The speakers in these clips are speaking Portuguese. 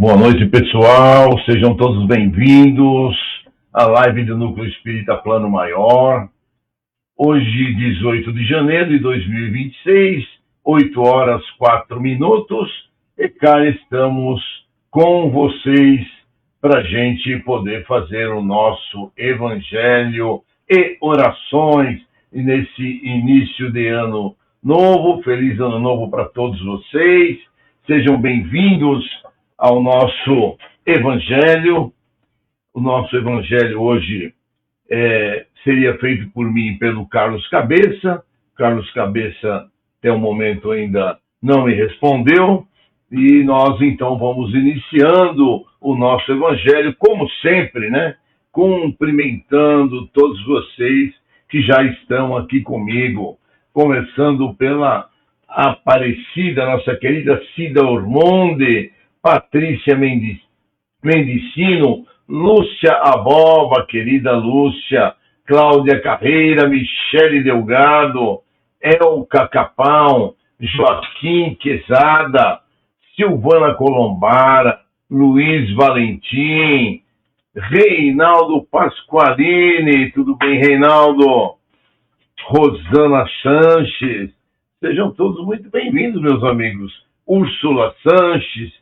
Boa noite, pessoal. Sejam todos bem-vindos à live do Núcleo Espírita Plano Maior. Hoje, 18 de janeiro de 2026, 8 horas 4 minutos, e cá estamos com vocês para a gente poder fazer o nosso evangelho e orações nesse início de ano novo. Feliz ano novo para todos vocês. Sejam bem-vindos ao nosso evangelho. O nosso evangelho hoje seria feito por mim e pelo Carlos Cabeça. Carlos Cabeça, até o momento, ainda não me respondeu. E nós, então, vamos iniciando o nosso evangelho, como sempre, né? Cumprimentando todos vocês que já estão aqui comigo, começando pela Aparecida, nossa querida Cida Ormonde, Patrícia Mendicino, Lúcia Aboba, querida Lúcia, Cláudia Carreira, Michele Delgado, Elca Capão, Joaquim Quezada, Silvana Colombara, Luiz Valentim, Reinaldo Pasqualini, tudo bem, Reinaldo? Rosana Sanches, sejam todos muito bem-vindos, meus amigos. Úrsula Sanches,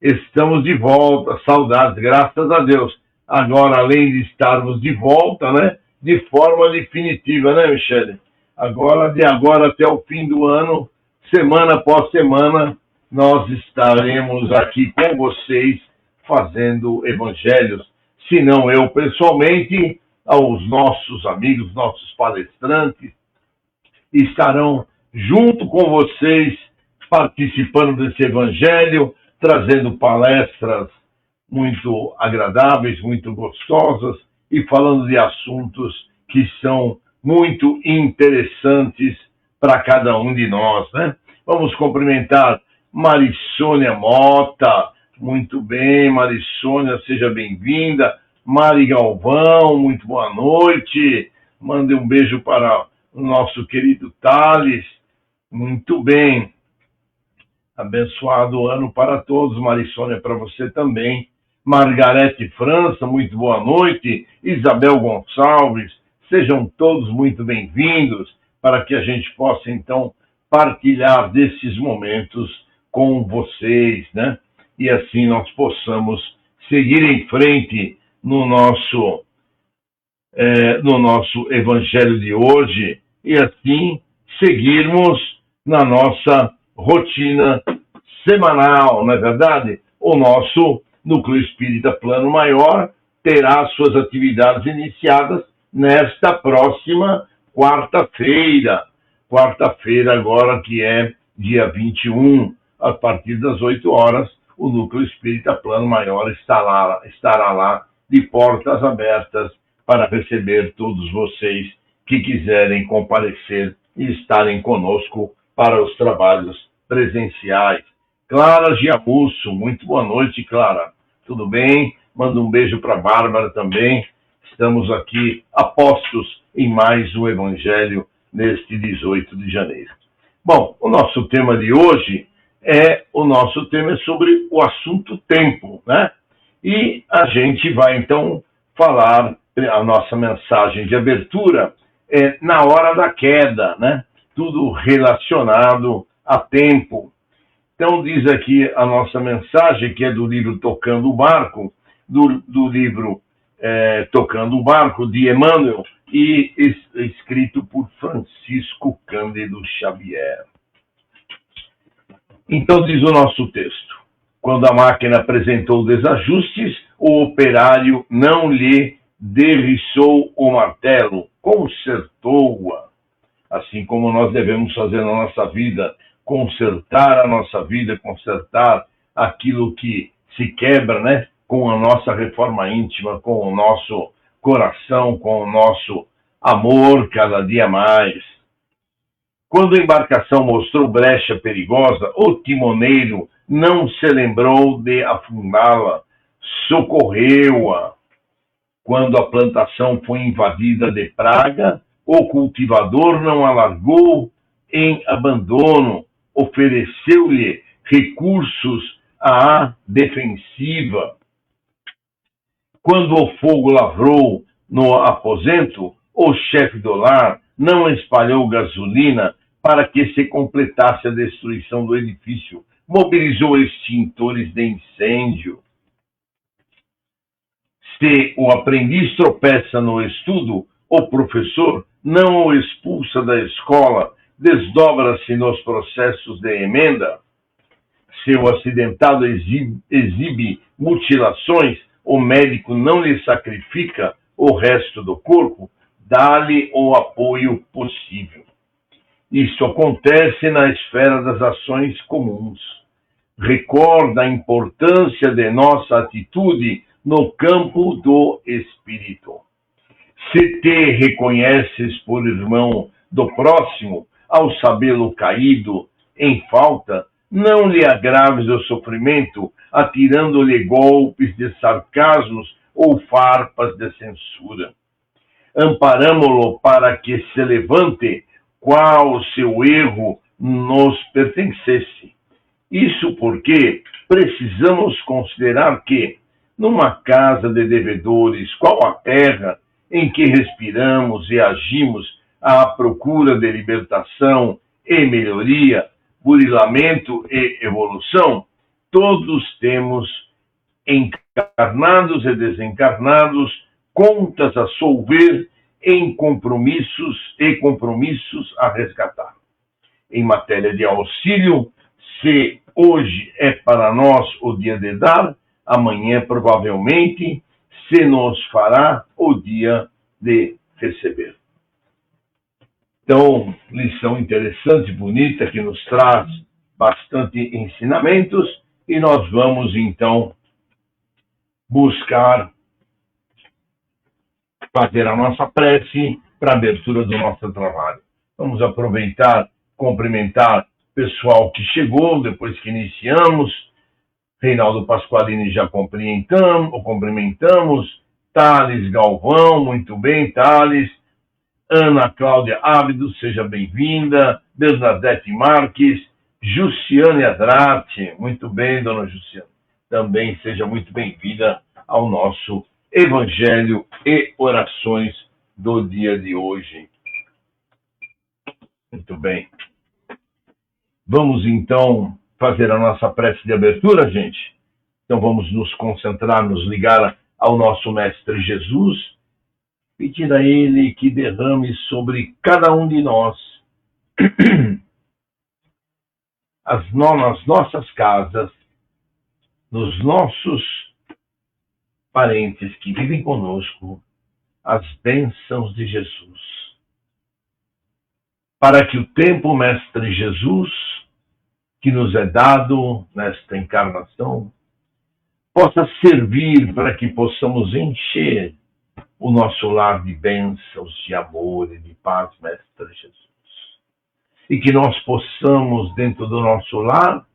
estamos de volta, saudades, graças a Deus. Agora, além de estarmos de volta, né, de forma definitiva, né, Michele? De agora até o fim do ano, semana após semana, nós estaremos aqui com vocês fazendo evangelhos, se não eu pessoalmente, aos nossos amigos, nossos palestrantes, estarão junto com vocês, participando desse evangelho, trazendo palestras muito agradáveis, muito gostosas e falando de assuntos que são muito interessantes para cada um de nós, né? Vamos cumprimentar Marissônia Mota. Muito bem, Marissônia, seja bem-vinda. Mari Galvão, muito boa noite. Mande um beijo para o nosso querido Thales. Muito bem. Abençoado ano para todos. Marissônia, para você também. Margarete França, muito boa noite. Isabel Gonçalves, sejam todos muito bem-vindos para que a gente possa, então, partilhar desses momentos com vocês, né? E assim nós possamos seguir em frente no nosso evangelho de hoje e assim seguirmos na nossa rotina semanal, não é verdade? O nosso Núcleo Espírita Plano Maior terá suas atividades iniciadas nesta próxima quarta-feira. Quarta-feira agora, que é dia 21, a partir das 8 horas, o Núcleo Espírita Plano Maior estará lá de portas abertas para receber todos vocês que quiserem comparecer e estarem conosco para os trabalhos presenciais. Clara Giamusso, muito boa noite, Clara. Tudo bem? Manda um beijo para a Bárbara também. Estamos aqui apostos em mais um evangelho neste 18 de janeiro. Bom, o nosso tema de hoje é sobre o assunto tempo, né? E a gente vai, então, falar, a nossa mensagem de abertura na hora da queda, né? Tudo relacionado a tempo. Então, diz aqui a nossa mensagem, que é do livro Tocando o Barco, do livro Tocando o Barco, de Emmanuel, e escrito por Francisco Cândido Xavier. Então, diz o nosso texto: quando a máquina apresentou desajustes, o operário não lhe derriçou o martelo, consertou-a. Assim como nós devemos fazer na nossa vida, consertar a nossa vida, consertar aquilo que se quebra, né? Com a nossa reforma íntima, com o nosso coração, com o nosso amor cada dia mais. Quando a embarcação mostrou brecha perigosa, o timoneiro não se lembrou de afundá-la, socorreu-a. Quando a plantação foi invadida de praga, o cultivador não a largou em abandono, ofereceu-lhe recursos à defensiva. Quando o fogo lavrou no aposento, o chefe do lar não espalhou gasolina para que se completasse a destruição do edifício. Mobilizou extintores de incêndio. Se o aprendiz tropeça no estudo, o professor não o expulsa da escola, desdobra-se nos processos de emenda. Se o acidentado exibe mutilações, o médico não lhe sacrifica o resto do corpo, dá-lhe o apoio possível. Isso acontece na esfera das ações comuns. Recorda a importância de nossa atitude no campo do espírito. Se te reconheces por irmão do próximo, ao sabê-lo caído em falta, não lhe agraves o sofrimento, atirando-lhe golpes de sarcasmos ou farpas de censura. Amparamo-lo para que se levante, qual seu erro nos pertencesse. Isso porque precisamos considerar que, numa casa de devedores, qual a terra em que respiramos e agimos à procura de libertação e melhoria, burilamento e evolução, todos temos, encarnados e desencarnados, contas a solver em compromissos a resgatar. Em matéria de auxílio, se hoje é para nós o dia de dar, amanhã provavelmente se nos fará o dia de receber. Então, lição interessante, bonita, que nos traz bastante ensinamentos, e nós vamos então buscar fazer a nossa prece para a abertura do nosso trabalho. Vamos aproveitar, cumprimentar o pessoal que chegou depois que iniciamos. Reinaldo Pasqualini já cumprimentamos. Thales Galvão, muito bem, Thales. Ana Cláudia Ábido, seja bem-vinda. Bernadette Marques. Jussiane Adrate, muito bem, dona Jussiane. Também seja muito bem-vinda ao nosso Evangelho e Orações do dia de hoje. Muito bem. Vamos, então, fazer a nossa prece de abertura, gente? Então, vamos nos concentrar, nos ligar ao nosso Mestre Jesus, pedir a Ele que derrame sobre cada um de nós nas nossas casas, nos nossos parentes que vivem conosco, as bênçãos de Jesus. Para que o tempo, Mestre Jesus, que nos é dado nesta encarnação, possa servir para que possamos encher o nosso lar de bênçãos, de amor e de paz, Mestre Jesus. E que nós possamos, dentro do nosso lar,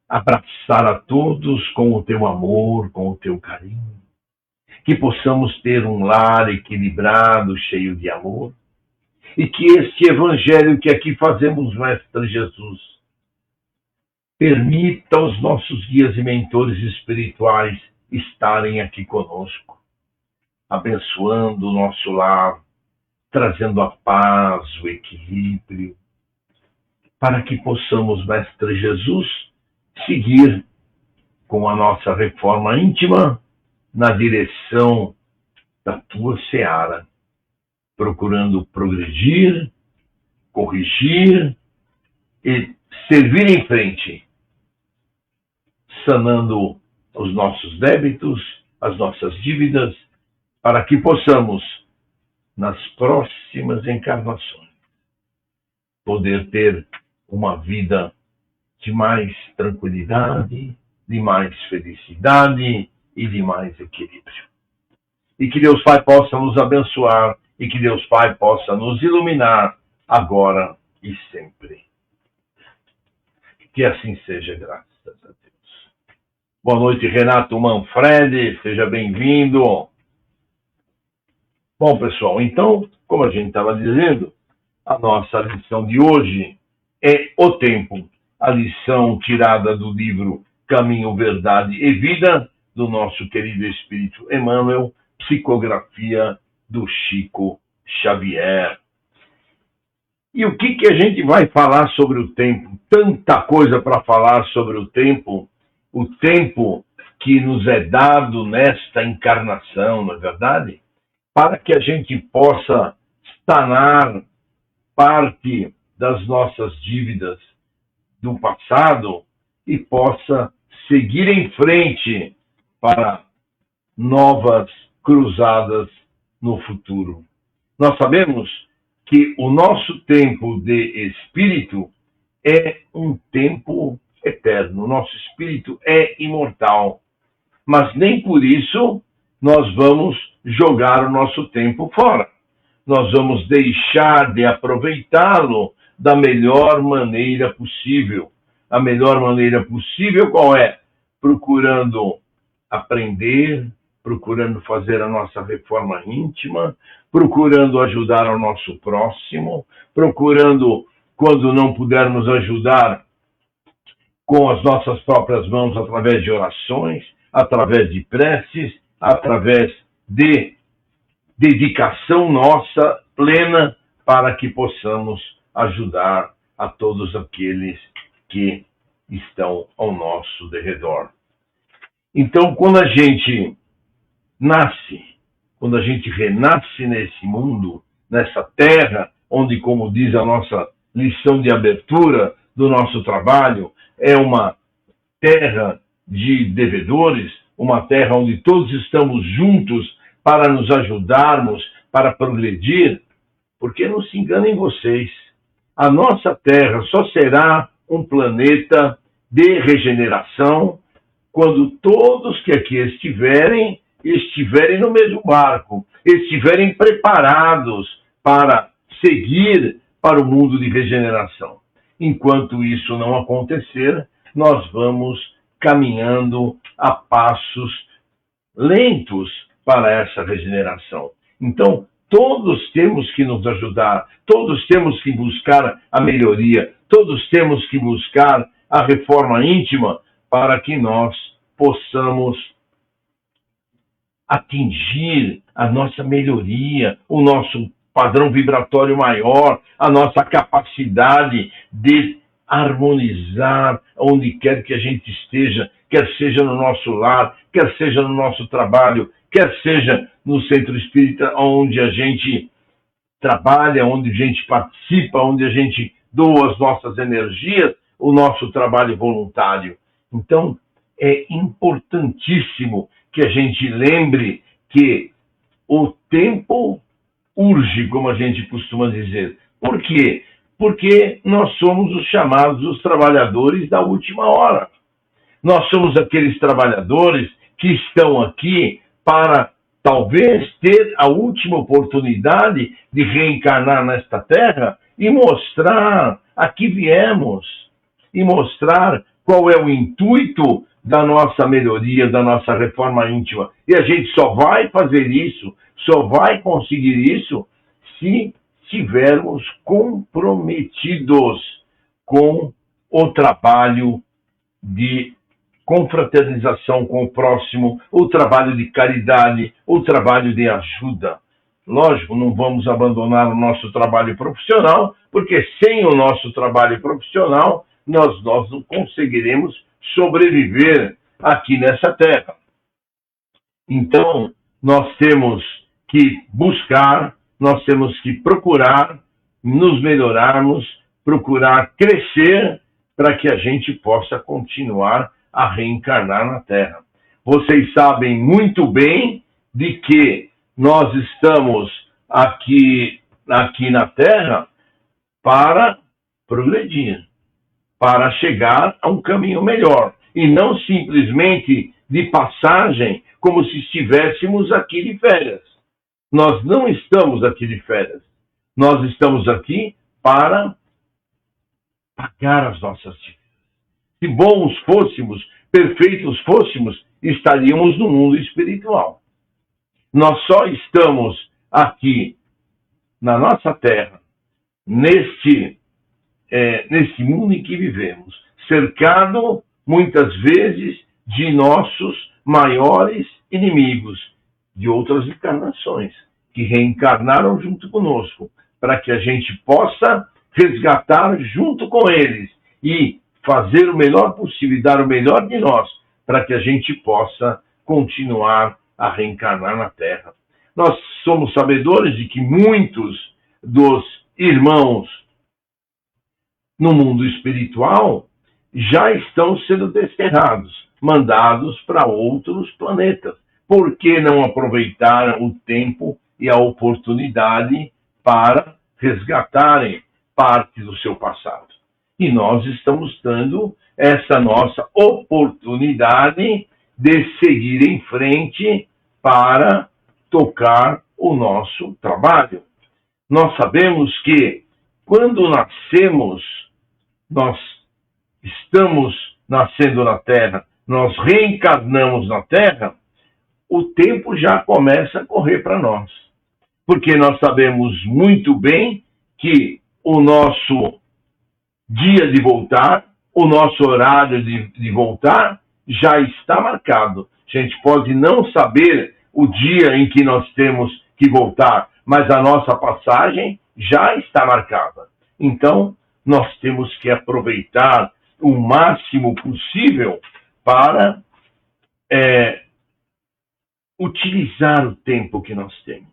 abraçar a todos com o teu amor, com o teu carinho. Que possamos ter um lar equilibrado, cheio de amor. E que este evangelho que aqui fazemos, Mestre Jesus, permita aos nossos guias e mentores espirituais estarem aqui conosco, abençoando o nosso lar, trazendo a paz, o equilíbrio, para que possamos, Mestre Jesus, seguir com a nossa reforma íntima na direção da tua seara, procurando progredir, corrigir e servir em frente, sanando os nossos débitos, as nossas dívidas, para que possamos, nas próximas encarnações, poder ter uma vida de mais tranquilidade, de mais felicidade e de mais equilíbrio. E que Deus Pai possa nos abençoar e que Deus Pai possa nos iluminar agora e sempre. Que assim seja, graças a Deus. Boa noite, Renato Manfredi, seja bem-vindo. Bom, pessoal, então, como a gente estava dizendo, a nossa lição de hoje é o tempo. a lição tirada do livro Caminho, Verdade e Vida, do nosso querido Espírito Emmanuel, psicografia do Chico Xavier. E o que a gente vai falar sobre o tempo? Tanta coisa para falar sobre o tempo que nos é dado nesta encarnação, não é verdade? Para que a gente possa sanar parte das nossas dívidas do passado e possa seguir em frente para novas cruzadas no futuro. Nós sabemos que o nosso tempo de espírito é um tempo eterno. O nosso espírito é imortal. Mas nem por isso nós vamos jogar o nosso tempo fora. Nós vamos deixar de aproveitá-lo da melhor maneira possível. A melhor maneira possível qual é? Procurando aprender, procurando fazer a nossa reforma íntima, procurando ajudar ao nosso próximo, procurando, quando não pudermos ajudar, com as nossas próprias mãos, através de orações, através de preces, através de dedicação nossa plena, para que possamos ajudar a todos aqueles que estão ao nosso derredor. Então, quando a gente nasce, quando a gente renasce nesse mundo, nessa terra, onde, como diz a nossa lição de abertura do nosso trabalho, é uma terra de devedores, uma terra onde todos estamos juntos para nos ajudarmos, para progredir, porque não se enganem vocês, a nossa terra só será um planeta de regeneração quando todos que aqui estiverem no mesmo barco, estiverem preparados para seguir para o mundo de regeneração. Enquanto isso não acontecer, nós vamos caminhando a passos lentos para essa regeneração. Então, todos temos que nos ajudar, todos temos que buscar a melhoria, todos temos que buscar a reforma íntima para que nós possamos atingir a nossa melhoria, o nosso padrão vibratório maior, a nossa capacidade de harmonizar onde quer que a gente esteja, quer seja no nosso lar, quer seja no nosso trabalho, quer seja no centro espírita onde a gente trabalha, onde a gente participa, onde a gente doa as nossas energias, o nosso trabalho voluntário. Então, é importantíssimo que a gente lembre que o tempo urge, como a gente costuma dizer. Por quê? Porque nós somos os chamados os trabalhadores da última hora. Nós somos aqueles trabalhadores que estão aqui para talvez ter a última oportunidade de reencarnar nesta terra e mostrar a que viemos, e mostrar qual é o intuito da nossa melhoria, da nossa reforma íntima. E a gente só vai fazer isso, só vai conseguir isso, se estivermos comprometidos com o trabalho de confraternização com o próximo, o trabalho de caridade, o trabalho de ajuda. Lógico, não vamos abandonar o nosso trabalho profissional, porque sem o nosso trabalho profissional, nós não conseguiremos sobreviver aqui nessa terra. Então, nós temos que buscar, nós temos que procurar nos melhorarmos, procurar crescer para que a gente possa continuar a reencarnar na Terra. Vocês sabem muito bem de que nós estamos aqui na Terra para progredir, para chegar a um caminho melhor, e não simplesmente de passagem, como se estivéssemos aqui de férias. Nós não estamos aqui de férias. Nós estamos aqui para pagar as nossas dívidas. Se bons fôssemos, perfeitos fôssemos, estaríamos no mundo espiritual. Nós só estamos aqui na nossa terra, neste mundo em que vivemos, cercado, muitas vezes, de nossos maiores inimigos, de outras encarnações, que reencarnaram junto conosco, para que a gente possa resgatar junto com eles e fazer o melhor possível, dar o melhor de nós, para que a gente possa continuar a reencarnar na Terra. Nós somos sabedores de que muitos dos irmãos no mundo espiritual já estão sendo desterrados, mandados para outros planetas. Por que não aproveitar o tempo e a oportunidade para resgatarem parte do seu passado? E nós estamos dando essa nossa oportunidade de seguir em frente para tocar o nosso trabalho. Nós sabemos que quando nascemos, nós estamos nascendo na Terra, nós reencarnamos na Terra, o tempo já começa a correr para nós. Porque nós sabemos muito bem que o nosso dia de voltar, o nosso horário de voltar, já está marcado. A gente pode não saber o dia em que nós temos que voltar, mas a nossa passagem já está marcada. Então, nós temos que aproveitar o máximo possível para utilizar o tempo que nós temos.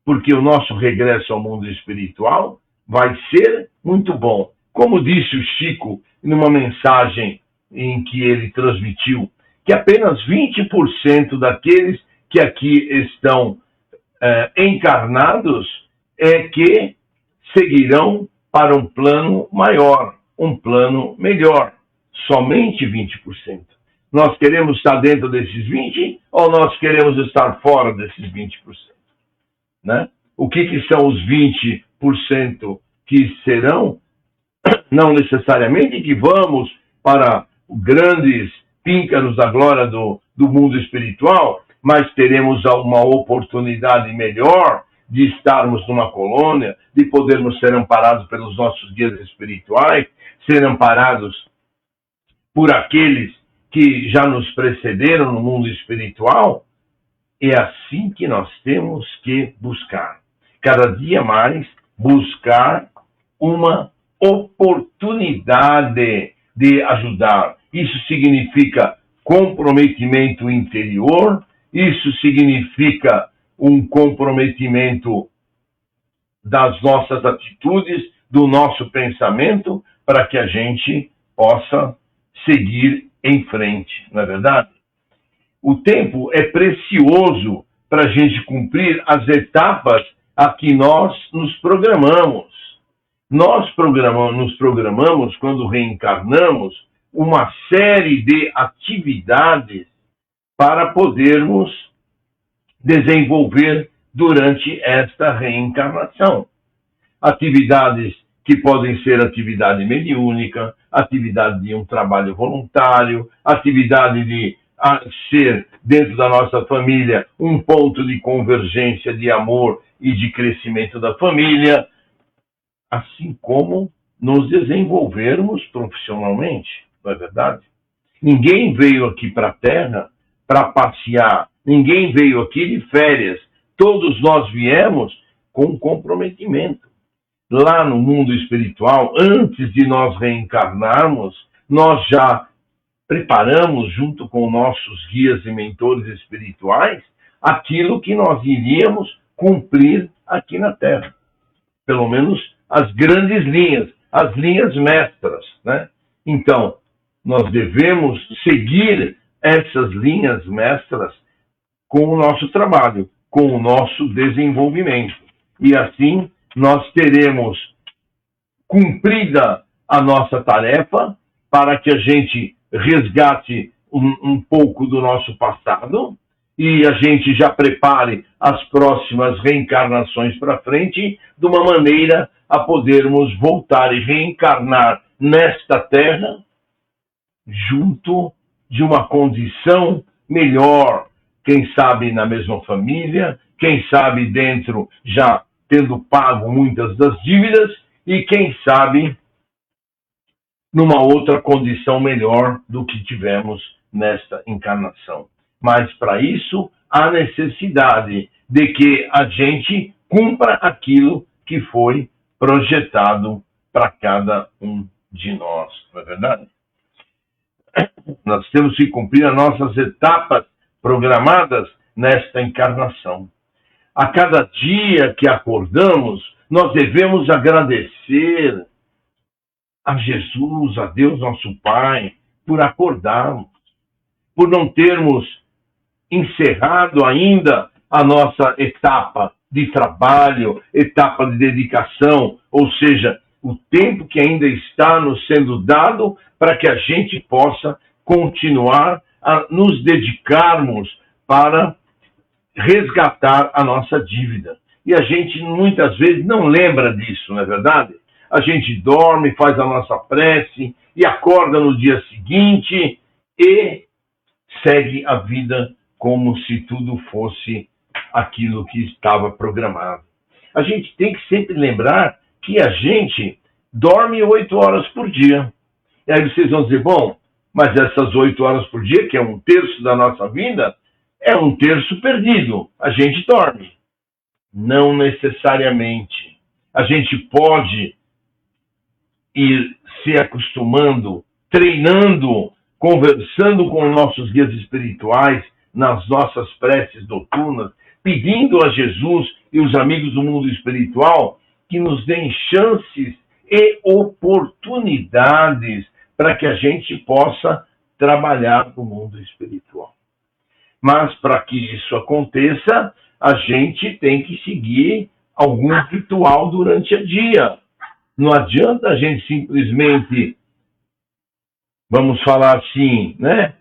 Porque o nosso regresso ao mundo espiritual vai ser muito bom. Como disse o Chico numa mensagem em que ele transmitiu, que apenas 20% daqueles que aqui estão encarnados que seguirão para um plano maior, um plano melhor. Somente 20%. Nós queremos estar dentro desses 20% ou nós queremos estar fora desses 20%? Né? O que são os 20% que serão? Não necessariamente que vamos para grandes píncaros da glória do mundo espiritual, mas teremos uma oportunidade melhor de estarmos numa colônia, de podermos ser amparados pelos nossos guias espirituais, ser amparados por aqueles que já nos precederam no mundo espiritual. É assim que nós temos que buscar. Cada dia mais buscar uma oportunidade de ajudar. Isso significa comprometimento interior, isso significa um comprometimento das nossas atitudes, do nosso pensamento, para que a gente possa seguir em frente, não é verdade? O tempo é precioso para a gente cumprir as etapas a que nós nos programamos. Nós nos programamos, quando reencarnamos, uma série de atividades para podermos desenvolver durante esta reencarnação. Atividades que podem ser atividade mediúnica, atividade de um trabalho voluntário, atividade de ser, dentro da nossa família, um ponto de convergência de amor e de crescimento da família, assim como nos desenvolvermos profissionalmente, não é verdade? Ninguém veio aqui para a Terra para passear, ninguém veio aqui de férias, todos nós viemos com comprometimento. Lá no mundo espiritual, antes de nós reencarnarmos, nós já preparamos, junto com nossos guias e mentores espirituais, aquilo que nós iríamos cumprir aqui na Terra. Pelo menos as grandes linhas, as linhas mestras, né? Então, nós devemos seguir essas linhas mestras com o nosso trabalho, com o nosso desenvolvimento. E assim, nós teremos cumprida a nossa tarefa para que a gente resgate um pouco do nosso passado e a gente já prepare as próximas reencarnações para frente de uma maneira a podermos voltar e reencarnar nesta Terra junto de uma condição melhor, quem sabe na mesma família, quem sabe dentro já tendo pago muitas das dívidas e quem sabe numa outra condição melhor do que tivemos nesta encarnação. Mas para isso há necessidade de que a gente cumpra aquilo que foi projetado para cada um de nós, não é verdade? Nós temos que cumprir as nossas etapas programadas nesta encarnação. A cada dia que acordamos, nós devemos agradecer a Jesus, a Deus nosso Pai, por acordarmos, por não termos encerrado ainda a nossa etapa de trabalho, etapa de dedicação, ou seja, o tempo que ainda está nos sendo dado para que a gente possa continuar a nos dedicarmos para resgatar a nossa dívida. E a gente muitas vezes não lembra disso, não é verdade? A gente dorme, faz a nossa prece e acorda no dia seguinte e segue a vida como se tudo fosse aquilo que estava programado. A gente tem que sempre lembrar que a gente dorme 8 horas por dia. E aí vocês vão dizer, bom, mas essas 8 horas por dia, que é 1/3 da nossa vida, é 1/3 perdido. A gente dorme. Não necessariamente. A gente pode ir se acostumando, treinando, conversando com nossos guias espirituais nas nossas preces noturnas, pedindo a Jesus e os amigos do mundo espiritual que nos deem chances e oportunidades para que a gente possa trabalhar no mundo espiritual. Mas para que isso aconteça, a gente tem que seguir algum ritual durante o dia. Não adianta a gente simplesmente, vamos falar assim, né?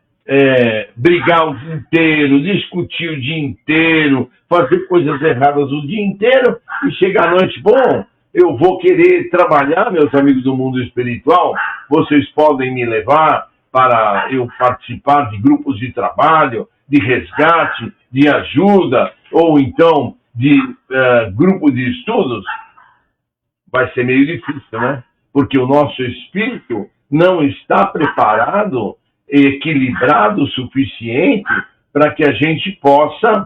Brigar o dia inteiro, discutir o dia inteiro, fazer coisas erradas o dia inteiro e chegar à noite, bom, eu vou querer trabalhar, meus amigos do mundo espiritual, vocês podem me levar para eu participar de grupos de trabalho, de resgate, de ajuda, ou então de grupo de estudos. Vai ser meio difícil, né? Porque o nosso espírito não está preparado, equilibrado o suficiente para que a gente possa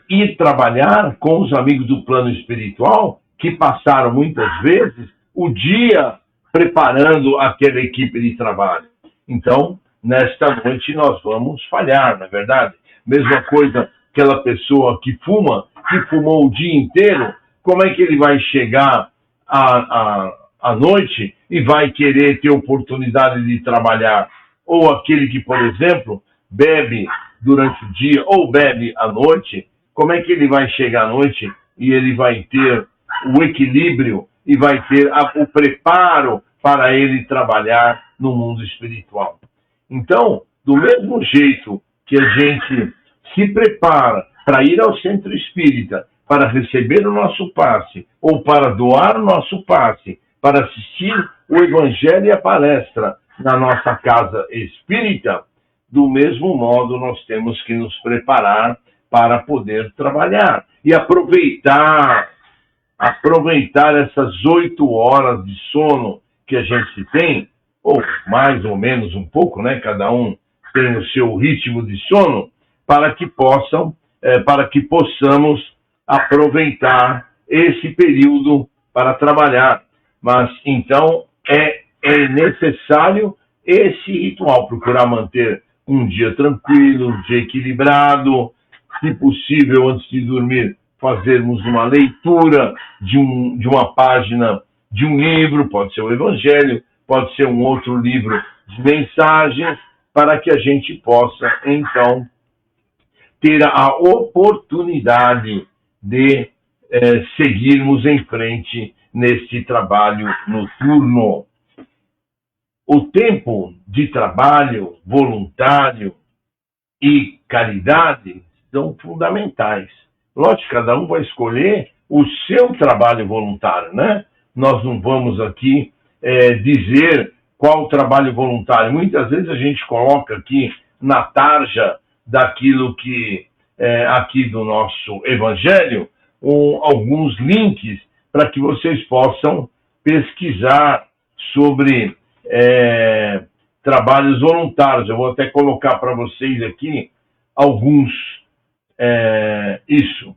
ir trabalhar com os amigos do plano espiritual que passaram muitas vezes o dia preparando aquela equipe de trabalho. Então, nesta noite nós vamos falhar, não é verdade? Mesma coisa, aquela pessoa que fuma, que fumou o dia inteiro, como é que ele vai chegar à noite e vai querer ter oportunidade de trabalhar? Ou aquele que, por exemplo, bebe durante o dia ou bebe à noite, como é que ele vai chegar à noite e ele vai ter o equilíbrio e vai ter o preparo para ele trabalhar no mundo espiritual? Então, do mesmo jeito que a gente se prepara para ir ao centro espírita, para receber o nosso passe, ou para doar o nosso passe, para assistir o evangelho e a palestra na nossa casa espírita, do mesmo modo nós temos que nos preparar para poder trabalhar e aproveitar essas 8 horas de sono que a gente tem, ou mais ou menos um pouco, né? Cada um tem o seu ritmo de sono, para que possamos aproveitar esse período para trabalhar. Mas então é necessário esse ritual, procurar manter um dia tranquilo, um dia equilibrado, se possível, antes de dormir, fazermos uma leitura de uma página de um livro, pode ser o Evangelho, pode ser um outro livro de mensagens, para que a gente possa, então, ter a oportunidade de seguirmos em frente neste trabalho noturno. O tempo de trabalho voluntário e caridade são fundamentais. Lógico, cada um vai escolher o seu trabalho voluntário, né? Nós não vamos aqui dizer qual trabalho voluntário. Muitas vezes a gente coloca aqui na tarja daquilo que aqui do nosso Evangelho alguns links para que vocês possam pesquisar sobre trabalhos voluntários. Eu vou até colocar para vocês aqui alguns, isso.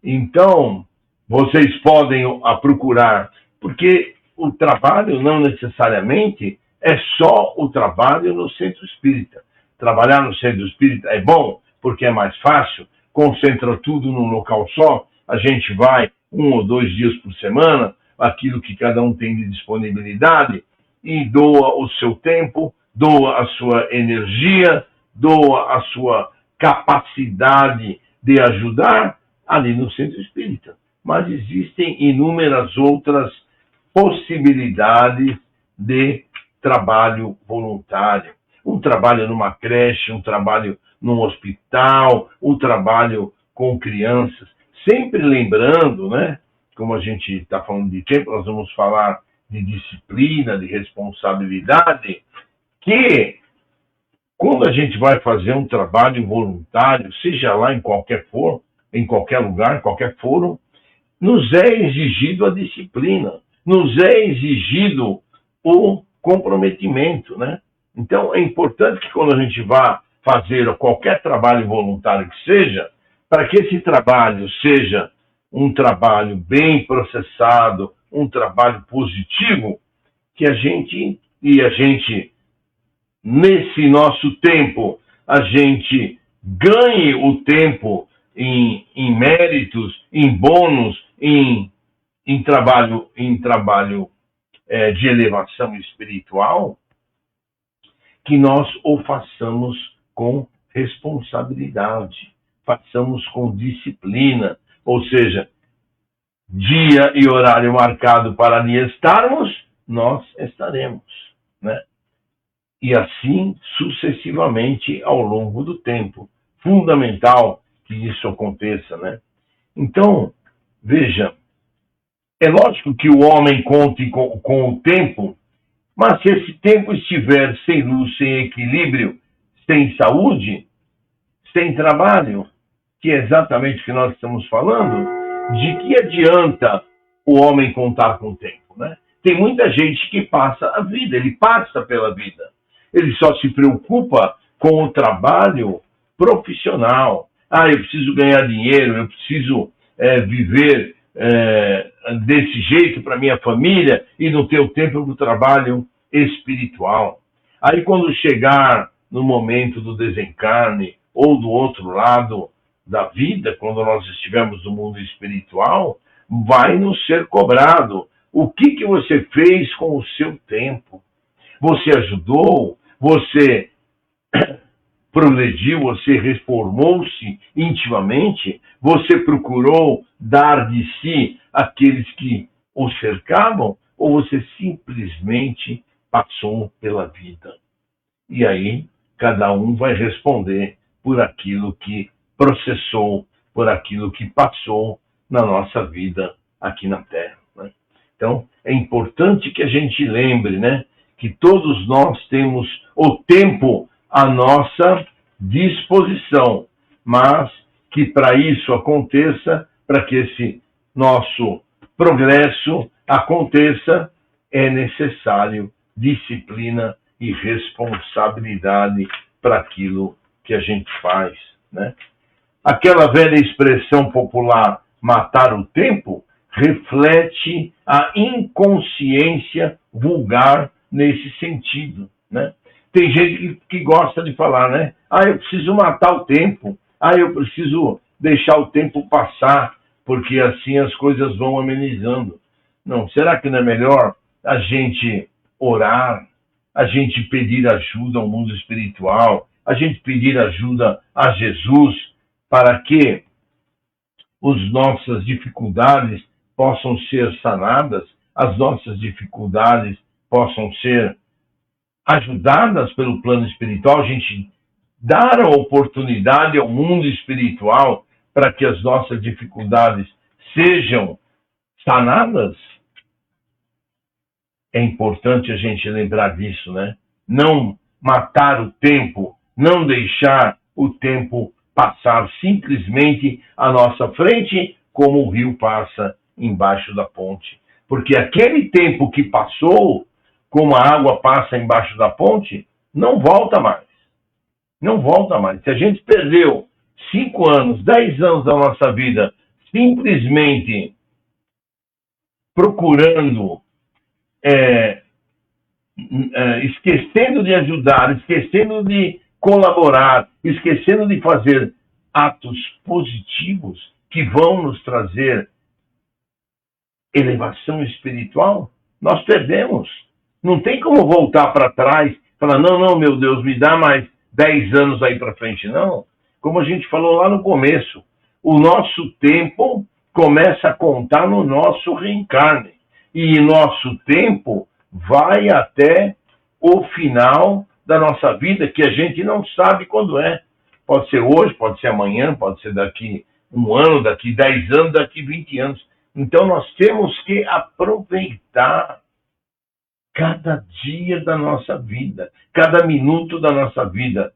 Então, vocês podem procurar, porque o trabalho não necessariamente é só o trabalho no centro espírita. Trabalhar no centro espírita é bom, porque é mais fácil, concentra tudo num local só, a gente vai 1 ou 2 dias por semana, aquilo que cada um tem de disponibilidade, e doa o seu tempo, doa a sua energia, doa a sua capacidade de ajudar ali no centro espírita. Mas existem inúmeras outras possibilidades de trabalho voluntário. Um trabalho numa creche, um trabalho num hospital, um trabalho com crianças. Sempre lembrando, né? Como a gente está falando de tempo, nós vamos falar de disciplina, de responsabilidade, que quando a gente vai fazer um trabalho voluntário, seja lá em qualquer lugar, em qualquer fórum, nos é exigido a disciplina, nos é exigido o comprometimento, né? Então, é importante que quando a gente vá fazer qualquer trabalho voluntário que seja, para que esse trabalho seja um trabalho bem processado, um trabalho positivo, que a gente, nesse nosso tempo, a gente ganhe o tempo em méritos, em bônus, em trabalho de elevação espiritual, que nós o façamos com responsabilidade, façamos com disciplina, ou seja, dia e horário marcado para ali estarmos, nós estaremos, né? E assim sucessivamente ao longo do tempo. Fundamental que isso aconteça, né? Então, veja, é lógico que o homem conte com o tempo, mas se esse tempo estiver sem luz, sem equilíbrio, sem saúde, sem trabalho, que é exatamente o que nós estamos falando, de que adianta o homem contar com o tempo, né? Tem muita gente que passa a vida, ele passa pela vida. Ele só se preocupa com o trabalho profissional. Eu preciso ganhar dinheiro, eu preciso viver desse jeito para minha família e não ter o tempo do trabalho espiritual. Aí quando chegar no momento do desencarne ou do outro lado da vida, quando nós estivermos no mundo espiritual, vai nos ser cobrado. O que você fez com o seu tempo? Você ajudou? Você progrediu? Você reformou-se intimamente? Você procurou dar de si àqueles que o cercavam? Ou você simplesmente passou pela vida? E aí, cada um vai responder por aquilo que processou, por aquilo que passou na nossa vida aqui na Terra, né? Então, é importante que a gente lembre, né, que todos nós temos o tempo à nossa disposição, mas que para isso aconteça, para que esse nosso progresso aconteça, é necessário disciplina e responsabilidade para aquilo que a gente faz, né? Aquela velha expressão popular, matar o tempo, reflete a inconsciência vulgar nesse sentido, né? Tem gente que gosta de falar, né? Eu preciso matar o tempo. Eu preciso deixar o tempo passar, porque assim as coisas vão amenizando. Não, será que não é melhor a gente orar, a gente pedir ajuda ao mundo espiritual, a gente pedir ajuda a Jesus para que as nossas dificuldades possam ser sanadas, as nossas dificuldades possam ser ajudadas pelo plano espiritual, a gente dar a oportunidade ao mundo espiritual para que as nossas dificuldades sejam sanadas? É importante a gente lembrar disso, né? Não matar o tempo, não deixar o tempo passar simplesmente à nossa frente, como o rio passa embaixo da ponte. Porque aquele tempo que passou, como a água passa embaixo da ponte, não volta mais. Não volta mais. Se a gente perdeu 5 anos, 10 anos da nossa vida simplesmente procurando, esquecendo de ajudar, esquecendo de colaborar, esquecendo de fazer atos positivos que vão nos trazer elevação espiritual, nós perdemos. Não tem como voltar para trás e falar, não, meu Deus, me dá mais 10 anos aí para frente. Não. Como a gente falou lá no começo, o nosso tempo começa a contar no nosso reencarne. E nosso tempo vai até o final da nossa vida, que a gente não sabe quando é. Pode ser hoje, pode ser amanhã, pode ser daqui 1 ano, daqui 10 anos, daqui 20 anos. Então nós temos que aproveitar cada dia da nossa vida, cada minuto da nossa vida.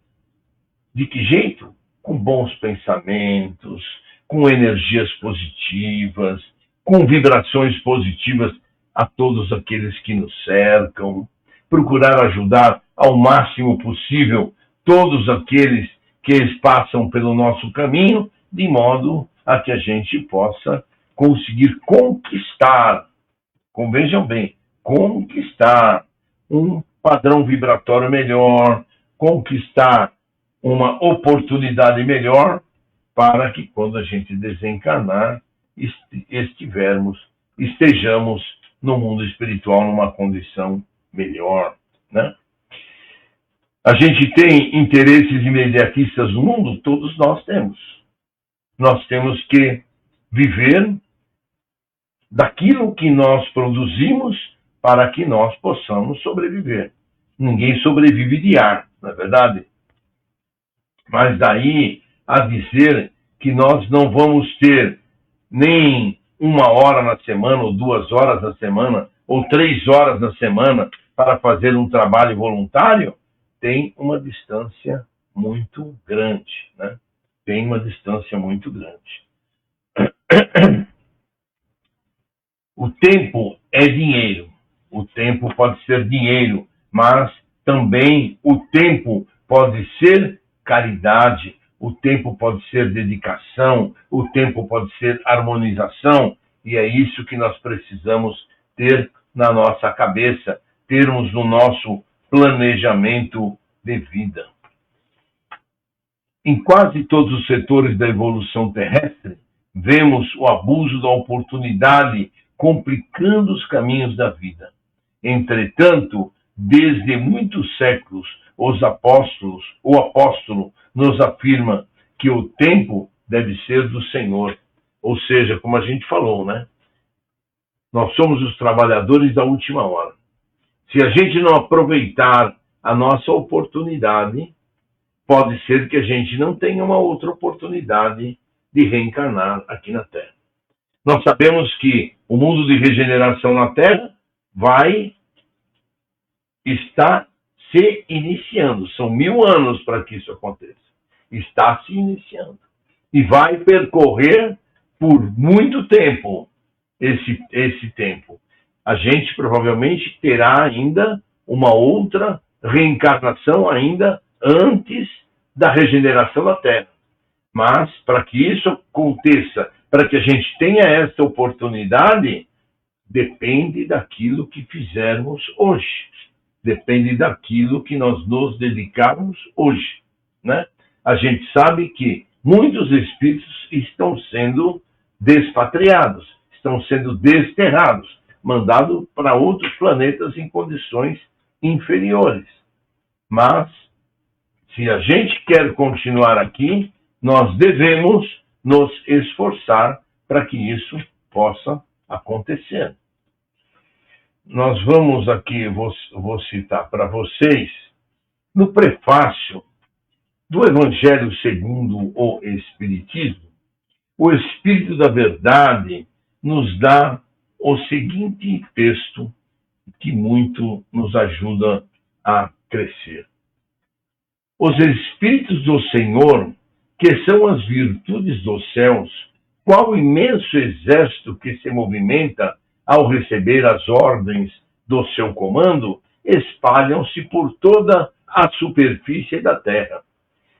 De que jeito? Com bons pensamentos, com energias positivas, com vibrações positivas a todos aqueles que nos cercam, procurar ajudar ao máximo possível todos aqueles que passam pelo nosso caminho, de modo a que a gente possa conseguir conquistar, vejam bem, conquistar um padrão vibratório melhor, conquistar uma oportunidade melhor, para que quando a gente desencarnar, estejamos no mundo espiritual numa condição melhor, né? A gente tem interesses imediatistas no mundo? Todos nós temos. Nós temos que viver daquilo que nós produzimos para que nós possamos sobreviver. Ninguém sobrevive de ar, não é verdade? Mas daí a dizer que nós não vamos ter nem 1 hora na semana, ou 2 horas na semana, ou 3 horas na semana para fazer um trabalho voluntário, tem uma distância muito grande, né? Tem uma distância muito grande. O tempo é dinheiro. O tempo pode ser dinheiro, mas também o tempo pode ser caridade, o tempo pode ser dedicação, o tempo pode ser harmonização, e é isso que nós precisamos ter na nossa cabeça, termos no nosso planejamento de vida. Em quase todos os setores da evolução terrestre, vemos o abuso da oportunidade complicando os caminhos da vida. Entretanto, desde muitos séculos, o apóstolo nos afirma que o tempo deve ser do Senhor. Ou seja, como a gente falou, né? Nós somos os trabalhadores da última hora. Se a gente não aproveitar a nossa oportunidade, pode ser que a gente não tenha uma outra oportunidade de reencarnar aqui na Terra. Nós sabemos que o mundo de regeneração na Terra está se iniciando. São 1000 anos para que isso aconteça. Está se iniciando. E vai percorrer por muito tempo esse tempo. A gente provavelmente terá ainda uma outra reencarnação ainda antes da regeneração da Terra. Mas, para que isso aconteça, para que a gente tenha essa oportunidade, depende daquilo que fizermos hoje. Depende daquilo que nós nos dedicarmos hoje, né? A gente sabe que muitos espíritos estão sendo despatriados, estão sendo desterrados, mandados para outros planetas em condições inferiores. Mas, se a gente quer continuar aqui, nós devemos nos esforçar para que isso possa acontecer. Nós vamos aqui, vou citar para vocês, no prefácio do Evangelho segundo o Espiritismo, o Espírito da Verdade nos dá o seguinte texto que muito nos ajuda a crescer. Os Espíritos do Senhor, que são as virtudes dos céus, qual imenso exército que se movimenta ao receber as ordens do seu comando, espalham-se por toda a superfície da terra.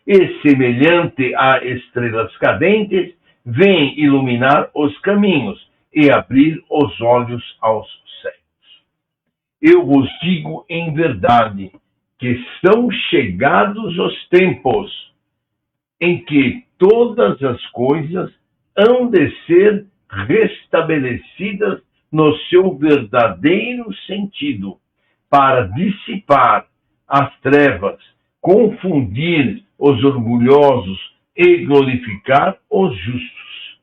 E, semelhante a estrelas cadentes, vêm iluminar os caminhos e abrir os olhos aos cegos. Eu vos digo em verdade que são chegados os tempos em que todas as coisas hão de ser restabelecidas no seu verdadeiro sentido, para dissipar as trevas, confundir os orgulhosos e glorificar os justos.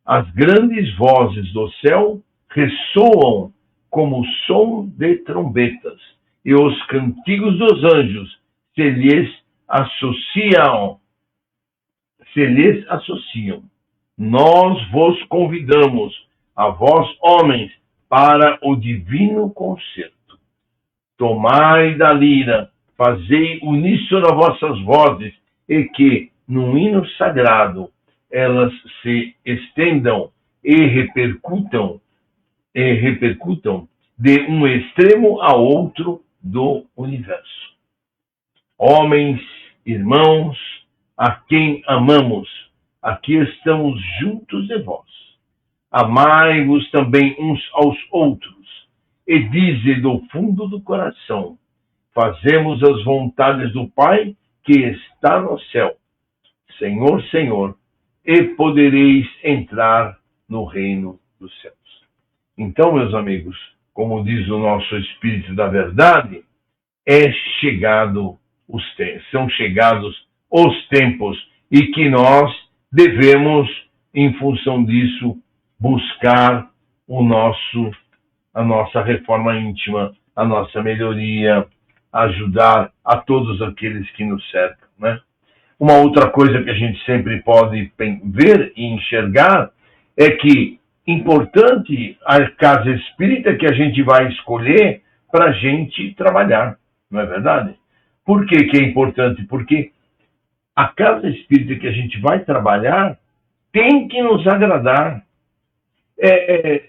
As grandes vozes do céu ressoam como o som de trombetas, e os cantigos dos anjos se lhes associam. Nós vos convidamos, a vós, homens, para o divino concerto. Tomai da lira, fazei uníssono as vossas vozes, e que, num hino sagrado, elas se estendam e repercutam de um extremo a outro do universo. Homens, irmãos, a quem amamos, aqui estamos juntos de vós. Amai-vos também uns aos outros, e dize do fundo do coração: fazemos as vontades do Pai que está no céu. Senhor, Senhor, e podereis entrar no reino dos céus. Então, meus amigos, como diz o nosso Espírito da Verdade, são chegados os tempos, e que nós devemos, em função disso, buscar a nossa reforma íntima, a nossa melhoria, ajudar a todos aqueles que nos cercam, né? Uma outra coisa que a gente sempre pode ver e enxergar é que importante a casa espírita que a gente vai escolher para a gente trabalhar, não é verdade? Por que é importante? Porque a casa espírita que a gente vai trabalhar tem que nos agradar.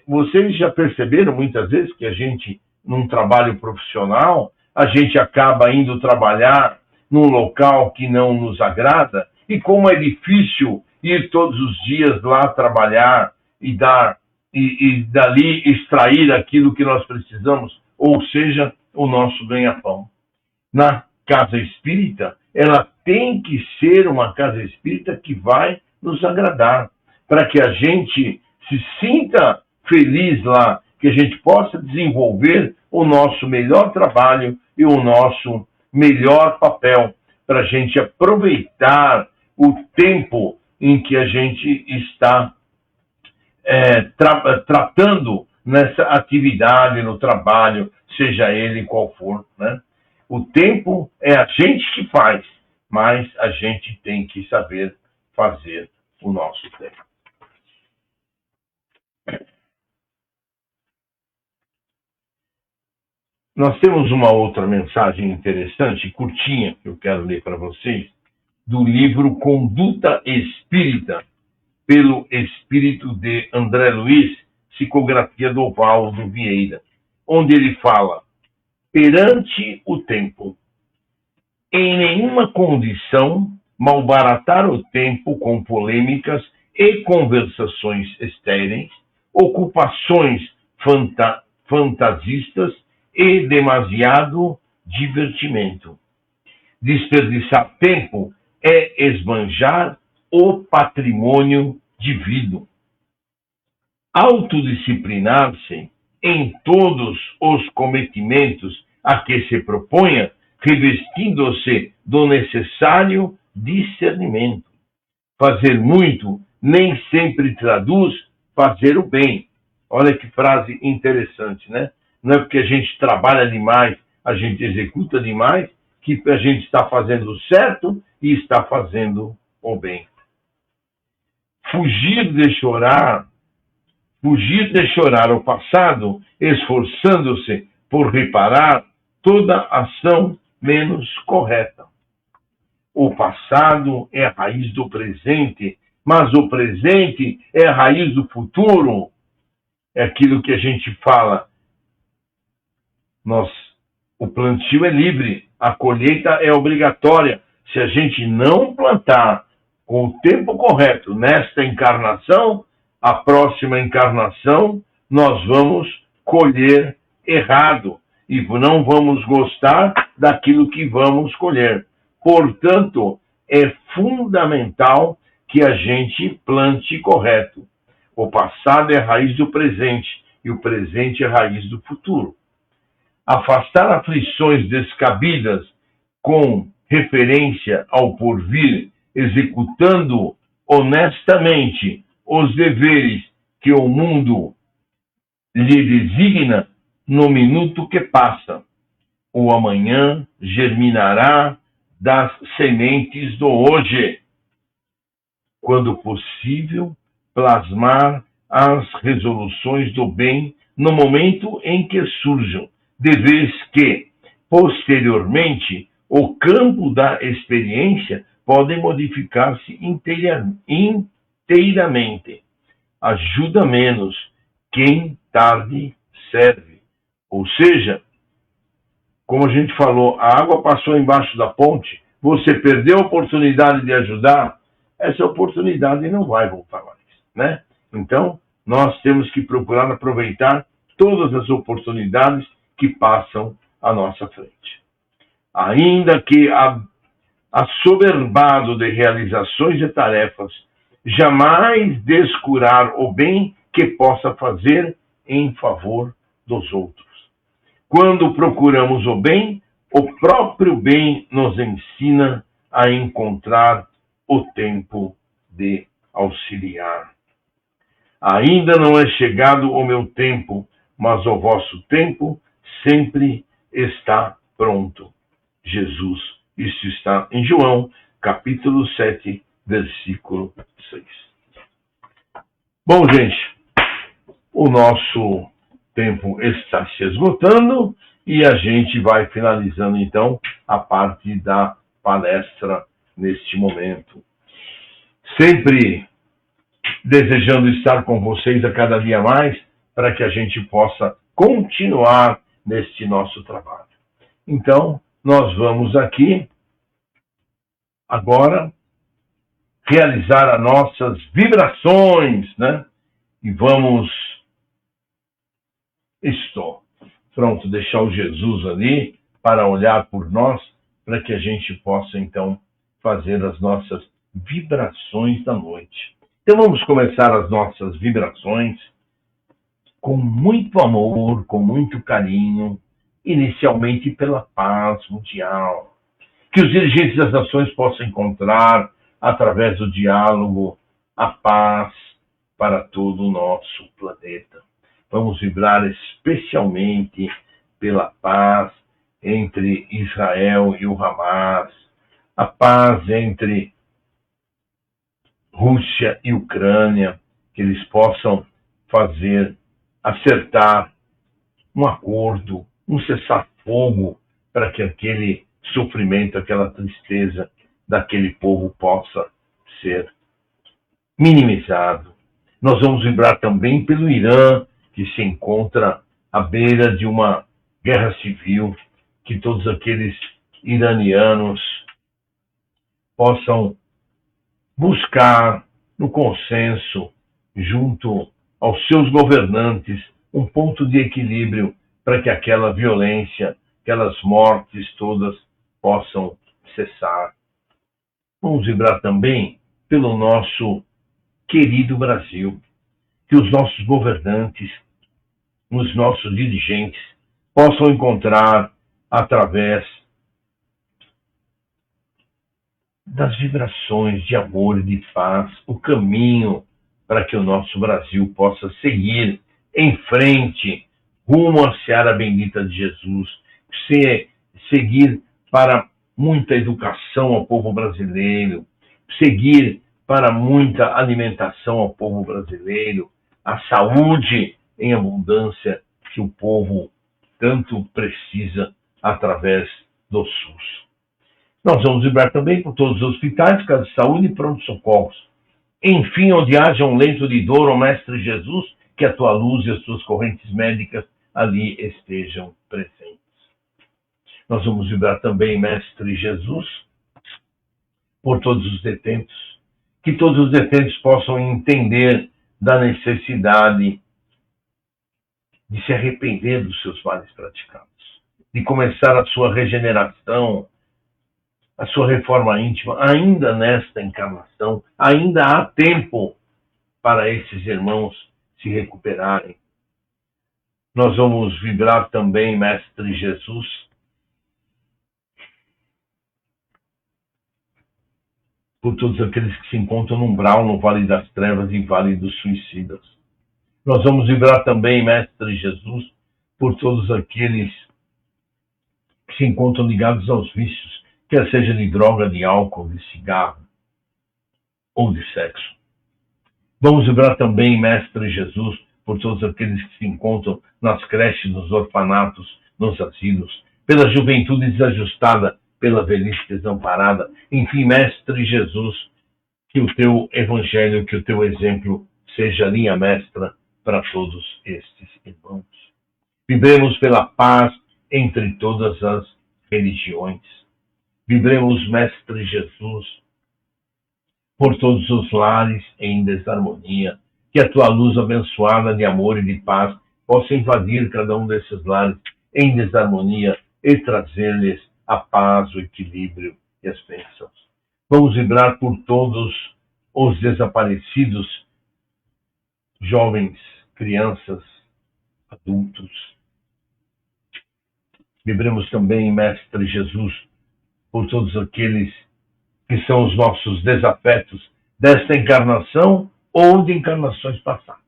Vocês já perceberam muitas vezes que a gente, num trabalho profissional, a gente acaba indo trabalhar num local que não nos agrada, e como é difícil ir todos os dias lá trabalhar e dali extrair aquilo que nós precisamos, ou seja, o nosso ganha-pão. Na casa espírita, ela tem que ser uma casa espírita que vai nos agradar, para que a gente se sinta feliz lá, que a gente possa desenvolver o nosso melhor trabalho e o nosso melhor papel, para a gente aproveitar o tempo em que a gente está tratando nessa atividade, no trabalho, seja ele qual for, né? O tempo é a gente que faz, mas a gente tem que saber fazer o nosso tempo. Nós temos uma outra mensagem interessante, curtinha, que eu quero ler para vocês, do livro Conduta Espírita, pelo Espírito de André Luiz, psicografia do Valdo Vieira, onde ele fala: perante o tempo, em nenhuma condição malbaratar o tempo com polêmicas e conversações estéreis, ocupações fantasistas e demasiado divertimento. Desperdiçar tempo é esbanjar o patrimônio divino. Autodisciplinar-se em todos os cometimentos a que se proponha, revestindo-se do necessário discernimento. Fazer muito nem sempre traduz fazer o bem. Olha que frase interessante, né? Não é porque a gente trabalha demais, a gente executa demais, que a gente está fazendo o certo e está fazendo o bem. Fugir de chorar o passado, esforçando-se por reparar toda ação menos correta. O passado é a raiz do presente, mas o presente é a raiz do futuro. É aquilo que a gente fala. O plantio é livre, a colheita é obrigatória. Se a gente não plantar com o tempo correto nesta encarnação, a próxima encarnação nós vamos colher errado e não vamos gostar daquilo que vamos colher. Portanto, é fundamental que a gente plante correto. O passado é a raiz do presente e o presente é a raiz do futuro. Afastar aflições descabidas com referência ao porvir, executando honestamente os deveres que o mundo lhe designa no minuto que passa. O amanhã germinará das sementes do hoje. Quando possível, plasmar as resoluções do bem no momento em que surjam, de vez que, posteriormente, o campo da experiência pode modificar-se inteiramente. Ajuda menos quem tarde serve. Ou seja, como a gente falou, a água passou embaixo da ponte, você perdeu a oportunidade de ajudar, essa oportunidade não vai voltar mais, né? Então, nós temos que procurar aproveitar todas as oportunidades que passam à nossa frente. Ainda que assoberbado de realizações e tarefas, jamais descurar o bem que possa fazer em favor dos outros. Quando procuramos o bem, o próprio bem nos ensina a encontrar o tempo de auxiliar. Ainda não é chegado o meu tempo, mas o vosso tempo sempre está pronto. Jesus. Isso está em João, capítulo 7, versículo 6. Bom, gente, o nosso tempo está se esgotando e a gente vai finalizando, então, a parte da palestra neste momento. Sempre desejando estar com vocês a cada dia mais para que a gente possa continuar neste nosso trabalho. Então, nós vamos aqui agora realizar as nossas vibrações, né? E vamos... Estou pronto, deixar o Jesus ali para olhar por nós, para que a gente possa, então, fazer as nossas vibrações da noite. Então, vamos começar as nossas vibrações com muito amor, com muito carinho, inicialmente pela paz mundial. Que os dirigentes das nações possam encontrar, através do diálogo, a paz para todo o nosso planeta. Vamos vibrar especialmente pela paz entre Israel e o Hamas, a paz entre Rússia e Ucrânia, que eles possam acertar um acordo, um cessar-fogo, para que aquele sofrimento, aquela tristeza daquele povo possa ser minimizado. Nós vamos vibrar também pelo Irã, que se encontra à beira de uma guerra civil, que todos aqueles iranianos possam buscar no consenso, junto aos seus governantes, um ponto de equilíbrio para que aquela violência, aquelas mortes todas possam cessar. Vamos vibrar também pelo nosso querido Brasil, que os nossos governantes, os nossos dirigentes possam encontrar, através das vibrações de amor e de paz, o caminho para que o nosso Brasil possa seguir em frente, rumo à seara bendita de Jesus, seguir para muita educação ao povo brasileiro, seguir para muita alimentação ao povo brasileiro, a saúde em abundância que o povo tanto precisa através do SUS. Nós vamos vibrar também por todos os hospitais, casas de saúde e pronto-socorros. Enfim, onde haja um leito de dor, o Mestre Jesus, que a tua luz e as tuas correntes médicas ali estejam presentes. Nós vamos vibrar também, Mestre Jesus, por todos os detentos, que todos os detentos possam entender da necessidade de se arrepender dos seus males praticados, de começar a sua regeneração, a sua reforma íntima, ainda nesta encarnação. Ainda há tempo para esses irmãos se recuperarem. Nós vamos vibrar também, Mestre Jesus, por todos aqueles que se encontram no umbral, no Vale das Trevas e Vale dos Suicidas. Nós vamos vibrar também, Mestre Jesus, por todos aqueles que se encontram ligados aos vícios, quer seja de droga, de álcool, de cigarro ou de sexo. Vamos vibrar também, Mestre Jesus, por todos aqueles que se encontram nas creches, nos orfanatos, nos asilos, pela juventude desajustada, pela velhice desamparada. Enfim, Mestre Jesus, que o teu evangelho, que o teu exemplo seja linha mestra para todos estes irmãos. Vibremos pela paz entre todas as religiões. Vibremos, Mestre Jesus, por todos os lares em desarmonia. Que a tua luz abençoada de amor e de paz possa invadir cada um desses lares em desarmonia e trazer-lhes a paz, o equilíbrio e as bênçãos. Vamos vibrar por todos os desaparecidos, jovens, crianças, adultos. Vibremos também, Mestre Jesus, por todos aqueles que são os nossos desafetos desta encarnação ou de encarnações passadas.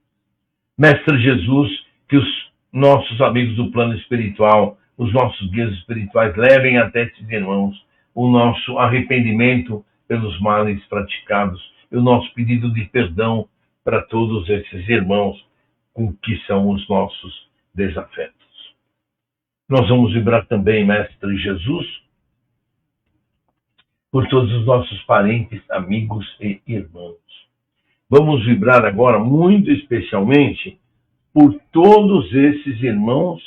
Mestre Jesus, que os nossos amigos do plano espiritual, os nossos guias espirituais, levem até esses irmãos o nosso arrependimento pelos males praticados e o nosso pedido de perdão para todos esses irmãos com que são os nossos desafetos. Nós vamos vibrar também, Mestre Jesus, por todos os nossos parentes, amigos e irmãos. Vamos vibrar agora muito especialmente por todos esses irmãos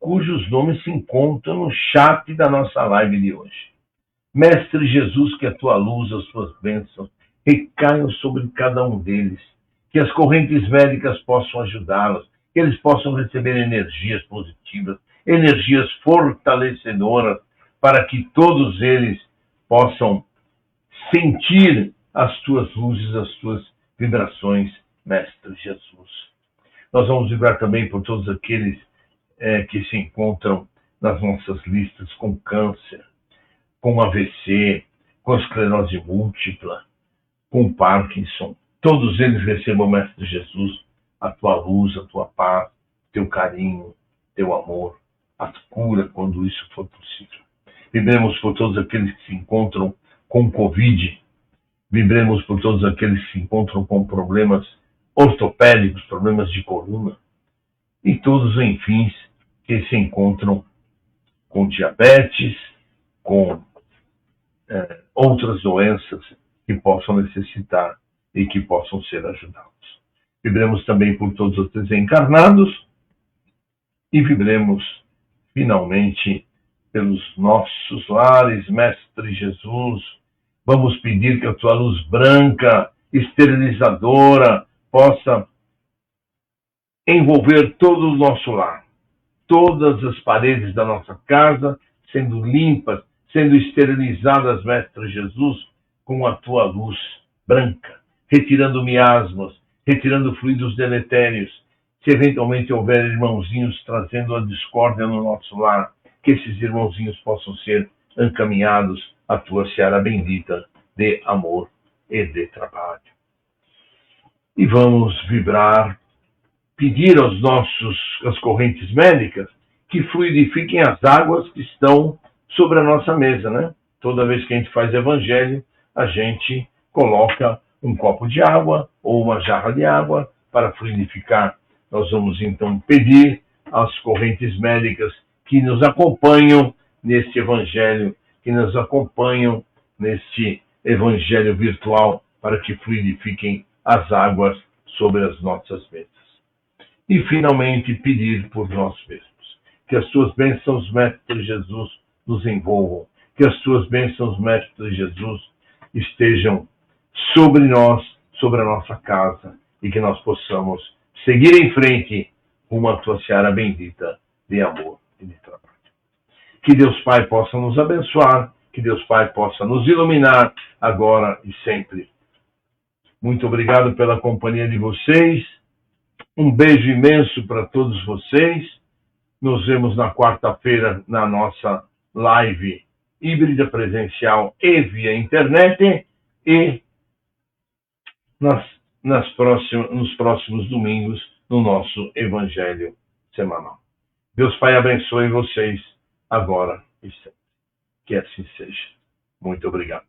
cujos nomes se encontram no chat da nossa live de hoje. Mestre Jesus, que a tua luz, as tuas bênçãos recaiam sobre cada um deles, que as correntes médicas possam ajudá-los, que eles possam receber energias positivas, energias fortalecedoras, para que todos eles possam sentir as tuas luzes, as tuas vibrações, Mestre Jesus. Nós vamos vibrar também por todos aqueles que se encontram nas nossas listas com câncer, com AVC, com esclerose múltipla, com Parkinson. Todos eles recebam, Mestre Jesus, a tua luz, a tua paz, teu carinho, teu amor, a cura quando isso for possível. Vibremos por todos aqueles que se encontram com Covid. Vibremos por todos aqueles que se encontram com problemas ortopédicos, problemas de coluna. E todos, enfim, que se encontram com diabetes, com outras doenças que possam necessitar e que possam ser ajudados. Vibremos também por todos os desencarnados e vibremos, finalmente, pelos nossos lares, Mestre Jesus. Vamos pedir que a tua luz branca, esterilizadora, possa envolver todo o nosso lar. Todas as paredes da nossa casa sendo limpas, sendo esterilizadas, Mestre Jesus, com a tua luz branca, retirando miasmas, retirando fluidos deletérios. Se eventualmente houver irmãozinhos trazendo a discórdia no nosso lar, que esses irmãozinhos possam ser encaminhados à tua seara bendita de amor e de trabalho. E vamos vibrar, pedir às correntes médicas que fluidifiquem as águas que estão sobre a nossa mesa, né? Toda vez que a gente faz evangelho, a gente coloca um copo de água ou uma jarra de água para fluidificar. Nós vamos então pedir às correntes médicas que nos acompanham neste evangelho, que nos acompanham neste evangelho virtual, para que fluidifiquem as águas sobre as nossas mesas. e finalmente pedir por nós mesmos. Que as tuas bênçãos, Mestre Jesus, nos envolvam. Que as tuas bênçãos, Mestre Jesus, estejam sobre nós, sobre a nossa casa, e que nós possamos seguir em frente rumo à tua seara bendita de amor e de trabalho. Que Deus Pai possa nos abençoar, que Deus Pai possa nos iluminar agora e sempre. Muito obrigado pela companhia de vocês. Um beijo imenso para todos vocês. Nos vemos na quarta-feira na nossa live híbrida presencial e via internet e nos próximos domingos no nosso Evangelho semanal. Deus Pai abençoe vocês agora e sempre. Que assim seja. Muito obrigado.